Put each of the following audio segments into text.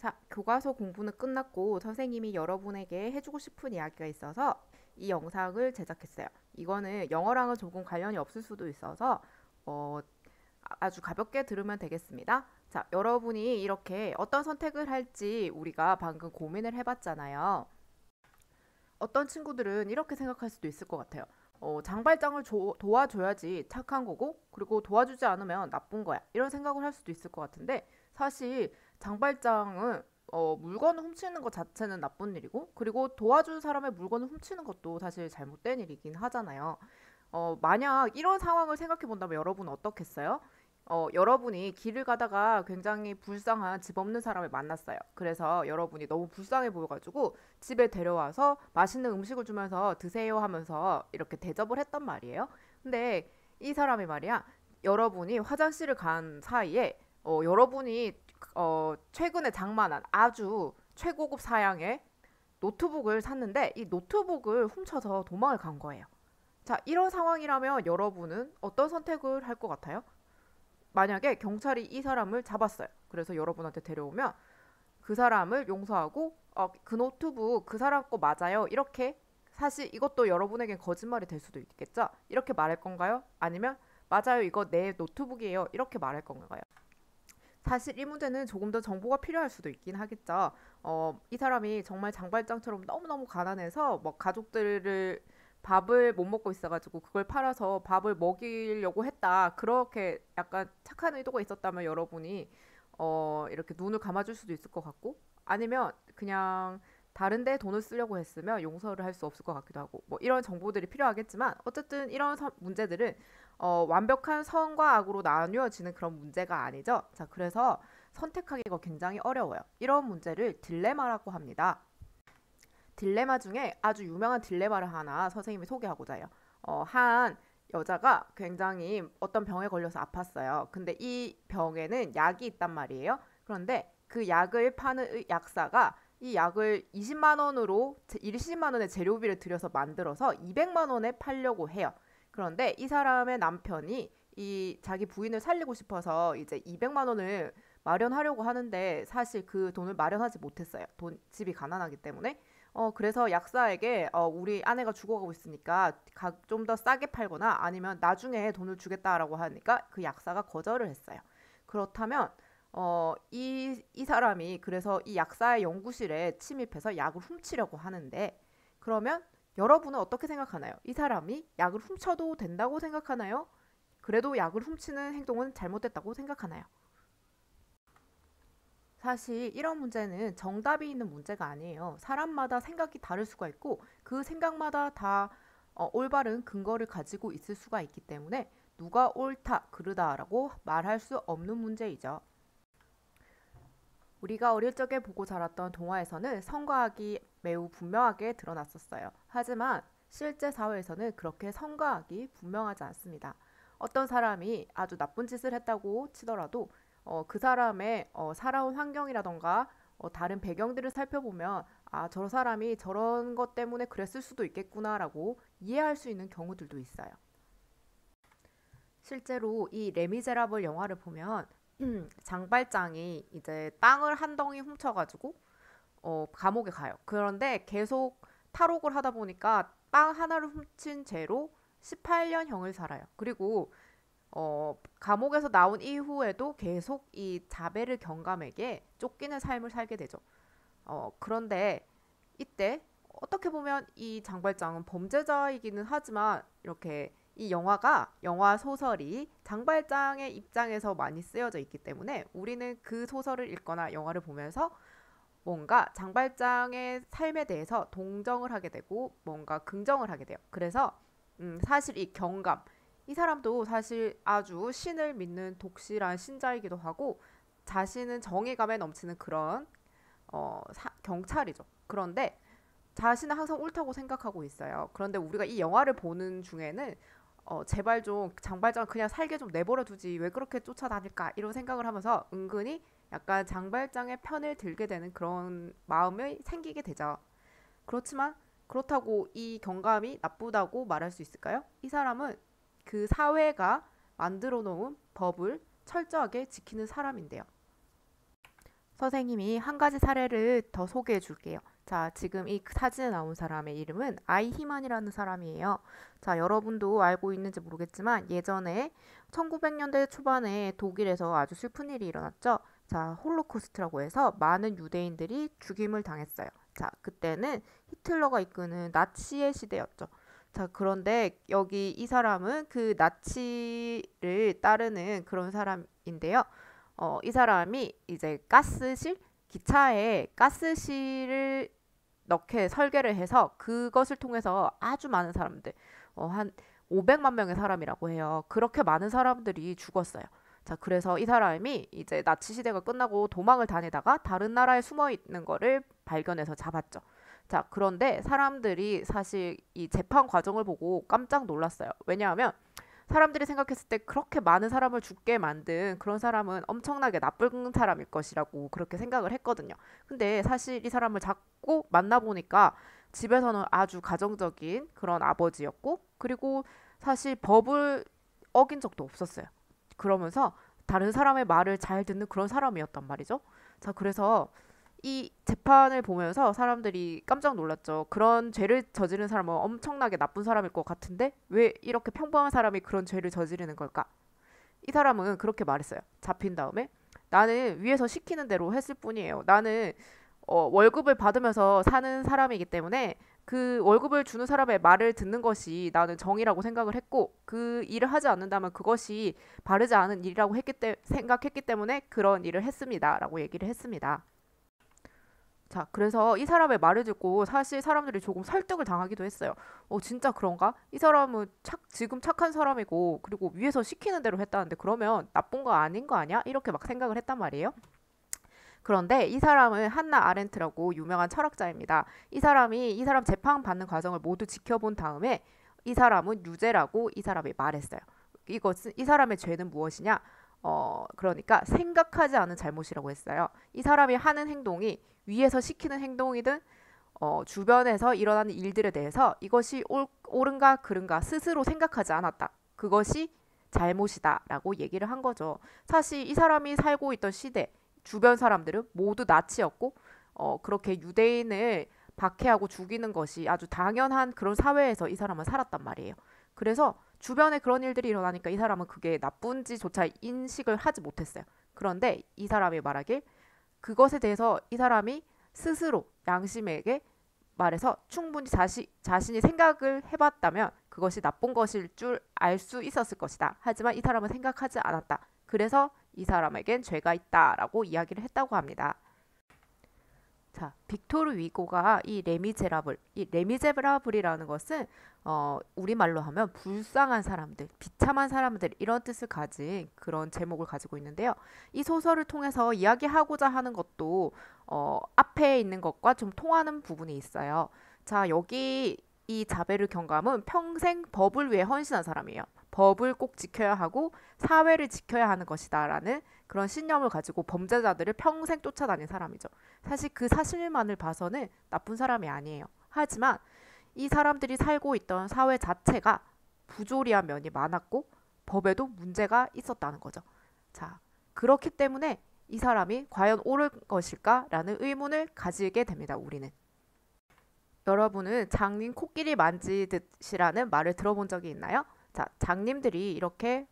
자, 교과서 공부는 끝났고 선생님이 여러분에게 해주고 싶은 이야기가 있어서 이 영상을 제작했어요. 이거는 영어랑은 조금 관련이 없을 수도 있어서 어, 아주 가볍게 들으면 되겠습니다. 자, 여러분이 이렇게 어떤 선택을 할지 우리가 방금 고민을 해봤잖아요. 어떤 친구들은 이렇게 생각할 수도 있을 것 같아요. 장발장을 도와줘야지 착한 거고, 그리고 도와주지 않으면 나쁜 거야. 이런 생각을 할 수도 있을 것 같은데, 사실 장발장은 물건을 훔치는 것 자체는 나쁜 일이고, 그리고 도와준 사람의 물건을 훔치는 것도 사실 잘못된 일이긴 하잖아요. 만약 이런 상황을 생각해 본다면 여러분은 어떻겠어요? 여러분이 길을 가다가 굉장히 불쌍한 집 없는 사람을 만났어요. 그래서 여러분이 너무 불쌍해 보여가지고 집에 데려와서 맛있는 음식을 주면서 드세요 하면서 이렇게 대접을 했단 말이에요. 근데 이 사람이 말이야, 여러분이 화장실을 간 사이에 여러분이 최근에 장만한 아주 최고급 사양의 노트북을 샀는데 이 노트북을 훔쳐서 도망을 간 거예요. 자, 이런 상황이라면 여러분은 어떤 선택을 할 것 같아요? 만약에 경찰이 이 사람을 잡았어요. 그래서 여러분한테 데려오면 그 사람을 용서하고 그 노트북 그 사람 거 맞아요. 이렇게 사실 이것도 여러분에겐 거짓말이 될 수도 있겠죠. 이렇게 말할 건가요? 아니면 맞아요. 이거 내 노트북이에요. 이렇게 말할 건가요? 사실 이 문제는 조금 더 정보가 필요할 수도 있긴 하겠죠. 이 사람이 정말 장발장처럼 너무너무 가난해서 뭐 가족들을 밥을 못 먹고 있어가지고 그걸 팔아서 밥을 먹이려고 했다. 그렇게 약간 착한 의도가 있었다면 여러분이 이렇게 눈을 감아줄 수도 있을 것 같고 아니면 그냥 다른 데 돈을 쓰려고 했으면 용서를 할 수 없을 것 같기도 하고 뭐 이런 정보들이 필요하겠지만 어쨌든 이런 문제들은 완벽한 선과 악으로 나뉘어지는 그런 문제가 아니죠. 자, 그래서 선택하기가 굉장히 어려워요. 이런 문제를 딜레마라고 합니다. 딜레마 중에 아주 유명한 딜레마를 하나 선생님이 소개하고자 해요. 한 여자가 굉장히 어떤 병에 걸려서 아팠어요. 근데 이 병에는 약이 있단 말이에요. 그런데 그 약을 파는 약사가 이 약을 20만 원으로 20만 원의 재료비를 들여서 만들어서 200만 원에 팔려고 해요. 그런데 이 사람의 남편이 이 자기 부인을 살리고 싶어서 이제 200만 원을 마련하려고 하는데 사실 그 돈을 마련하지 못했어요. 집이 가난하기 때문에. 그래서 약사에게 우리 아내가 죽어가고 있으니까 좀 더 싸게 팔거나 아니면 나중에 돈을 주겠다라고 하니까 그 약사가 거절을 했어요. 그렇다면 이 사람이 그래서 이 약사의 연구실에 침입해서 약을 훔치려고 하는데 그러면 여러분은 어떻게 생각하나요? 이 사람이 약을 훔쳐도 된다고 생각하나요? 그래도 약을 훔치는 행동은 잘못됐다고 생각하나요? 사실 이런 문제는 정답이 있는 문제가 아니에요. 사람마다 생각이 다를 수가 있고 그 생각마다 다 올바른 근거를 가지고 있을 수가 있기 때문에 누가 옳다, 그르다라고 말할 수 없는 문제이죠. 우리가 어릴 적에 보고 자랐던 동화에서는 선과 악이 매우 분명하게 드러났었어요. 하지만 실제 사회에서는 그렇게 선과 악이 분명하지 않습니다. 어떤 사람이 아주 나쁜 짓을 했다고 치더라도 그 사람의 살아온 환경이라던가 다른 배경들을 살펴보면 저 사람이 저런 것 때문에 그랬을 수도 있겠구나라고 이해할 수 있는 경우들도 있어요. 실제로 이 레미제라블 영화를 보면 장발장이 이제 땅을 한 덩이 훔쳐가지고 감옥에 가요. 그런데 계속 탈옥을 하다 보니까 땅 하나를 훔친 죄로 18년형을 살아요. 그리고 감옥에서 나온 이후에도 계속 이 자베르 경감에게 쫓기는 삶을 살게 되죠. 그런데 이때 어떻게 보면 이 장발장은 범죄자이기는 하지만 이렇게 이 영화 소설이 장발장의 입장에서 많이 쓰여져 있기 때문에 우리는 그 소설을 읽거나 영화를 보면서 뭔가 장발장의 삶에 대해서 동정을 하게 되고 뭔가 긍정을 하게 돼요. 그래서 사실 이 경감 이 사람도 사실 아주 신을 믿는 독실한 신자이기도 하고 자신은 정의감에 넘치는 그런 경찰이죠. 그런데 자신은 항상 옳다고 생각하고 있어요. 그런데 우리가 이 영화를 보는 중에는 제발 좀 장발장 그냥 살게 좀 내버려 두지 왜 그렇게 쫓아다닐까 이런 생각을 하면서 은근히 약간 장발장의 편을 들게 되는 그런 마음이 생기게 되죠. 그렇지만 그렇다고 이 경감이 나쁘다고 말할 수 있을까요? 이 사람은 그 사회가 만들어 놓은 법을 철저하게 지키는 사람인데요. 선생님이 한 가지 사례를 더 소개해 줄게요. 자, 지금 이 사진에 나온 사람의 이름은 아이히만이라는 사람이에요. 자, 여러분도 알고 있는지 모르겠지만 예전에 1900년대 초반에 독일에서 아주 슬픈 일이 일어났죠. 자, 홀로코스트라고 해서 많은 유대인들이 죽임을 당했어요. 자, 그때는 히틀러가 이끄는 나치의 시대였죠. 자, 그런데 여기 이 사람은 그 나치를 따르는 그런 사람인데요. 이 사람이 이제 기차에 가스실을 넣게 설계를 해서 그것을 통해서 아주 많은 사람들, 한 500만 명의 사람이라고 해요. 그렇게 많은 사람들이 죽었어요. 자, 그래서 이 사람이 이제 나치 시대가 끝나고 도망을 다니다가 다른 나라에 숨어 있는 거를 발견해서 잡았죠. 자, 그런데 사람들이 사실 이 재판 과정을 보고 깜짝 놀랐어요. 왜냐하면 사람들이 생각했을 때 그렇게 많은 사람을 죽게 만든 그런 사람은 엄청나게 나쁜 사람일 것이라고 그렇게 생각을 했거든요. 근데 사실 이 사람을 자꾸 만나보니까 집에서는 아주 가정적인 그런 아버지였고, 그리고 사실 법을 어긴 적도 없었어요. 그러면서 다른 사람의 말을 잘 듣는 그런 사람이었단 말이죠. 자, 그래서 이 재판을 보면서 사람들이 깜짝 놀랐죠. 그런 죄를 저지른 사람은 엄청나게 나쁜 사람일 것 같은데 왜 이렇게 평범한 사람이 그런 죄를 저지르는 걸까? 이 사람은 그렇게 말했어요. 잡힌 다음에 나는 위에서 시키는 대로 했을 뿐이에요. 나는 월급을 받으면서 사는 사람이기 때문에 그 월급을 주는 사람의 말을 듣는 것이 나는 정의라고 생각을 했고, 그 일을 하지 않는다면 그것이 바르지 않은 일이라고 생각했기 때문에 그런 일을 했습니다라고 얘기를 했습니다. 자, 그래서 이 사람의 말을 듣고 사실 사람들이 조금 설득을 당하기도 했어요. 진짜 그런가? 이 사람은 지금 착한 사람이고, 그리고 위에서 시키는 대로 했다는데, 그러면 나쁜 거 아닌 거 아니야? 이렇게 막 생각을 했단 말이에요. 그런데 이 사람은 한나 아렌트라고 유명한 철학자입니다. 이 사람 재판 받는 과정을 모두 지켜본 다음에 이 사람은 유죄라고 이 사람이 말했어요. 이 사람의 죄는 무엇이냐? 그러니까 생각하지 않은 잘못이라고 했어요. 이 사람이 하는 행동이 위에서 시키는 행동이든 주변에서 일어나는 일들에 대해서 이것이 옳은가 그른가 스스로 생각하지 않았다. 그것이 잘못이다라고 얘기를 한 거죠. 사실 이 사람이 살고 있던 시대, 주변 사람들은 모두 나치였고, 그렇게 유대인을 박해하고 죽이는 것이 아주 당연한 그런 사회에서 이 사람은 살았단 말이에요. 그래서 주변에 그런 일들이 일어나니까 이 사람은 그게 나쁜지조차 인식을 하지 못했어요. 그런데 이 사람이 말하길 그것에 대해서 이 사람이 스스로 양심에게 말해서 충분히 자신이 생각을 해봤다면 그것이 나쁜 것일 줄 알 수 있었을 것이다. 하지만 이 사람은 생각하지 않았다. 그래서 이 사람에겐 죄가 있다라고 이야기를 했다고 합니다. 자, 빅토르 위고가 이 레미제라블이라는 것은 우리말로 하면 불쌍한 사람들, 비참한 사람들 이런 뜻을 가진 그런 제목을 가지고 있는데요. 이 소설을 통해서 이야기하고자 하는 것도 앞에 있는 것과 좀 통하는 부분이 있어요. 자, 여기 이 자베르 경감은 평생 법을 위해 헌신한 사람이에요. 법을 꼭 지켜야 하고 사회를 지켜야 하는 것이다라는 그런 신념을 가지고 범죄자들을 평생 쫓아다닌 사람이죠. 사실 그 사실만을 봐서는 나쁜 사람이 아니에요. 하지만 이 사람들이 살고 있던 사회 자체가 부조리한 면이 많았고 법에도 문제가 있었다는 거죠. 자, 그렇기 때문에 이 사람이 과연 옳은 것일까라는 의문을 가지게 됩니다. 우리는. 여러분은 장님 코끼리 만지듯이라는 말을 들어본 적이 있나요? 자, 장님들이 이렇게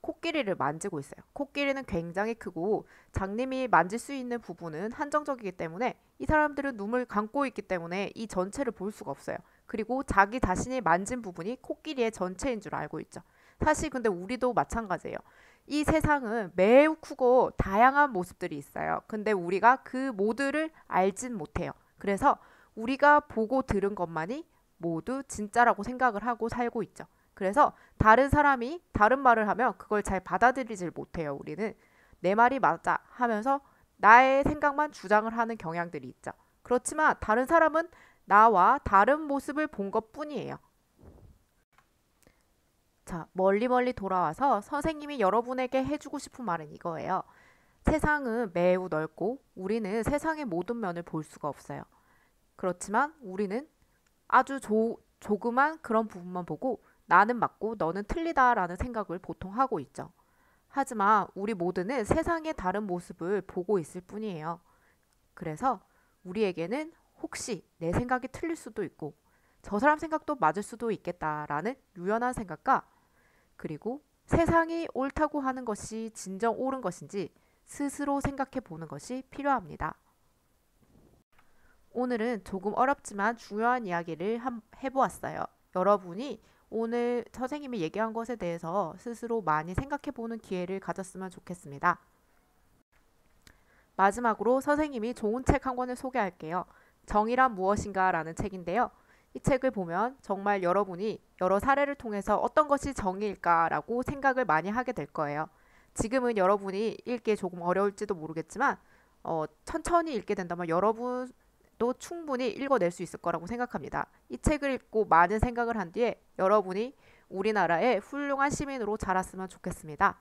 코끼리를 만지고 있어요. 코끼리는 굉장히 크고 장님이 만질 수 있는 부분은 한정적이기 때문에 이 사람들은 눈을 감고 있기 때문에 이 전체를 볼 수가 없어요. 그리고 자기 자신이 만진 부분이 코끼리의 전체인 줄 알고 있죠. 사실 근데 우리도 마찬가지예요. 이 세상은 매우 크고 다양한 모습들이 있어요. 근데 우리가 그 모두를 알진 못해요. 그래서 우리가 보고 들은 것만이 모두 진짜라고 생각을 하고 살고 있죠. 그래서 다른 사람이 다른 말을 하면 그걸 잘 받아들이질 못해요. 우리는 내 말이 맞아 하면서 나의 생각만 주장을 하는 경향들이 있죠. 그렇지만 다른 사람은 나와 다른 모습을 본 것뿐이에요. 자, 멀리 돌아와서 선생님이 여러분에게 해주고 싶은 말은 이거예요. 세상은 매우 넓고 우리는 세상의 모든 면을 볼 수가 없어요. 그렇지만 우리는 아주 조그만 그런 부분만 보고 나는 맞고 너는 틀리다라는 생각을 보통 하고 있죠. 하지만 우리 모두는 세상의 다른 모습을 보고 있을 뿐이에요. 그래서 우리에게는 혹시 내 생각이 틀릴 수도 있고 저 사람 생각도 맞을 수도 있겠다라는 유연한 생각과 그리고 세상이 옳다고 하는 것이 진정 옳은 것인지 스스로 생각해 보는 것이 필요합니다. 오늘은 조금 어렵지만 중요한 이야기를 해보았어요. 여러분이 오늘 선생님이 얘기한 것에 대해서 스스로 많이 생각해 보는 기회를 가졌으면 좋겠습니다. 마지막으로 선생님이 좋은 책 한 권을 소개할게요. 정의란 무엇인가 라는 책인데요. 이 책을 보면 정말 여러분이 여러 사례를 통해서 어떤 것이 정의일까라고 생각을 많이 하게 될 거예요. 지금은 여러분이 읽기 조금 어려울지도 모르겠지만 천천히 읽게 된다면 여러분도 충분히 읽어낼 수 있을 거라고 생각합니다. 이 책을 읽고 많은 생각을 한 뒤에 여러분이 우리나라의 훌륭한 시민으로 자랐으면 좋겠습니다.